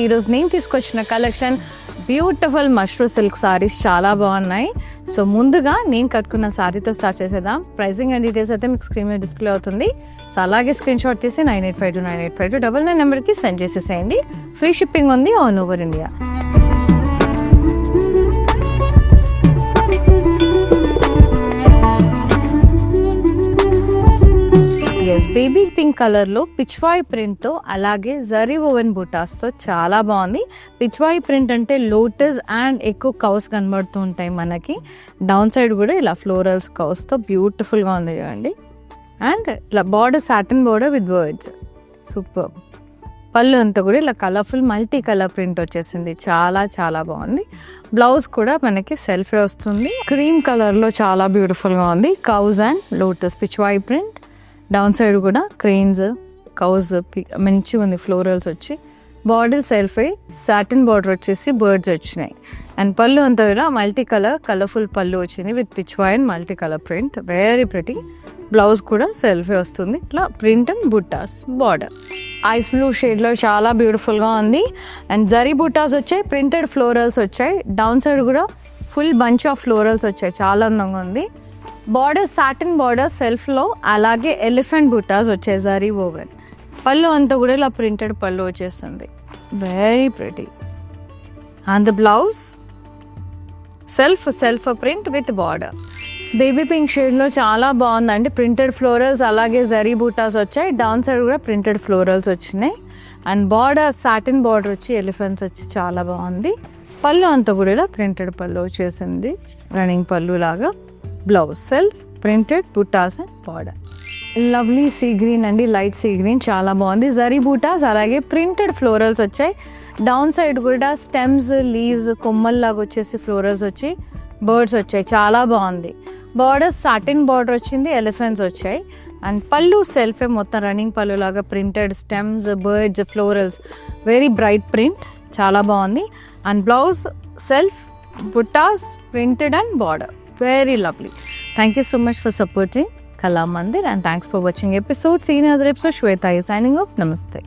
ఈరోజు నేను తీసుకొచ్చిన collection beautiful mashru silk saris చాలా బాగున్నాయి. సో ముందుగా నేను కట్టుకున్న సారీతో స్టార్ట్ చేసేద్దాం. ప్రైసింగ్ అండ్ డీటెయిల్స్ అయితే మీకు స్క్రీన్ మీద డిస్ప్లే అవుతుంది. సో అలాగే స్క్రీన్ షాట్ తీసి 9852985299 నెంబర్కి సెండ్ చేసేసేయండి. ఫ్రీ షిప్పింగ్ ఉంది all over India. Baby pink కలర్లో పిచ్వాయి ప్రింట్తో అలాగే జరీ ఓవెన్ బుటాస్తో చాలా బాగుంది. పిచ్వాయి ప్రింట్ అంటే లోటస్ అండ్ ఎక్కువ కౌస్ కనబడుతూ ఉంటాయి మనకి. డౌన్ సైడ్ కూడా ఇలా ఫ్లోరల్స్ కౌస్తో బ్యూటిఫుల్గా ఉంది చూడండి. అండ్ ఇలా border satin border with birds, super. పళ్ళు అంతా కూడా ఇలా కలర్ఫుల్ మల్టీ కలర్ ప్రింట్ వచ్చేసింది, చాలా చాలా బాగుంది. బ్లౌజ్ కూడా మనకి సెల్ఫే వస్తుంది. క్రీమ్ కలర్లో చాలా బ్యూటిఫుల్గా ఉంది. Cows and lotus pichwai print. Down side కూడా క్రెయిన్స్ కౌస్ మంచిగా ఉంది, ఫ్లోరల్స్ వచ్చి. బార్డర్ సెల్ఫ్ అయ్యి సాటిన్ బార్డర్ వచ్చేసి బర్డ్స్ వచ్చినాయి. అండ్ పళ్ళు అంతా కూడా మల్టీ కలర్ కలర్ఫుల్ పళ్ళు వచ్చింది with pichwai and multi colour print, very pretty. Blouse కూడా సెల్ఫే వస్తుంది, ఇట్లా ప్రింట్ అండ్ బుట్టాస్ బార్డర్. ఐస్ బ్లూ షేడ్లో చాలా బ్యూటిఫుల్గా ఉంది. అండ్ జరీ బుట్టాస్ వచ్చాయి, ప్రింటెడ్ ఫ్లోరల్స్ వచ్చాయి. డౌన్ సైడ్ కూడా ఫుల్ బంచ్ ఆఫ్ ఫ్లోరల్స్ వచ్చాయి, చాలా అందంగా ఉంది. బార్డర్ సాటిన్ బార్డర్ సెల్ఫ్లో, అలాగే ఎలిఫెంట్ బుటాస్ వచ్చాయి జరీ ఓవెన్. పళ్ళు అంతా కూడా ఇలా ప్రింటెడ్ పళ్ళు వచ్చేస్తుంది, very pretty. And the blouse self print with border. Baby pink షేడ్లో చాలా బాగుందండి. ప్రింటెడ్ ఫ్లోరల్స్ అలాగే జరీ బుటాస్ వచ్చాయి. డౌన్ సైడ్ కూడా ప్రింటెడ్ ఫ్లోరల్స్ వచ్చినాయి. అండ్ బార్డర్ సాటిన్ బార్డర్ వచ్చి ఎలిఫెంట్స్ వచ్చి చాలా బాగుంది. పళ్ళు అంతా కూడా ఇలా ప్రింటెడ్ పళ్ళు వచ్చేసింది, రన్నింగ్ పళ్ళు లాగా. బ్లౌజ్ సెల్ఫ్ ప్రింటెడ్ బుటాస్ and border. Lovely sea green అండి, లైట్ సీ గ్రీన్, చాలా బాగుంది. జరీ బుటాస్ అలాగే ప్రింటెడ్ ఫ్లోరల్స్ వచ్చాయి. డౌన్ సైడ్ కూడా స్టెమ్స్ లీవ్స్ కొమ్మల్లాగా వచ్చేసి ఫ్లోరల్స్ వచ్చి బర్డ్స్ వచ్చాయి, చాలా బాగుంది. బార్డర్ సాటిన్ బార్డర్ వచ్చింది, ఎలిఫెంట్స్ వచ్చాయి. అండ్ పళ్ళు సెల్ఫే మొత్తం రన్నింగ్ పళ్ళు లాగా printed stems birds florals, very bright print, చాలా బాగుంది. అండ్ బ్లౌజ్ సెల్ఫ్ బుటాస్ printed and border, very lovely. Thank you so much for supporting Kala Mandir and thanks for watching episode. See you in another episode. Shweta is signing off. Namaste.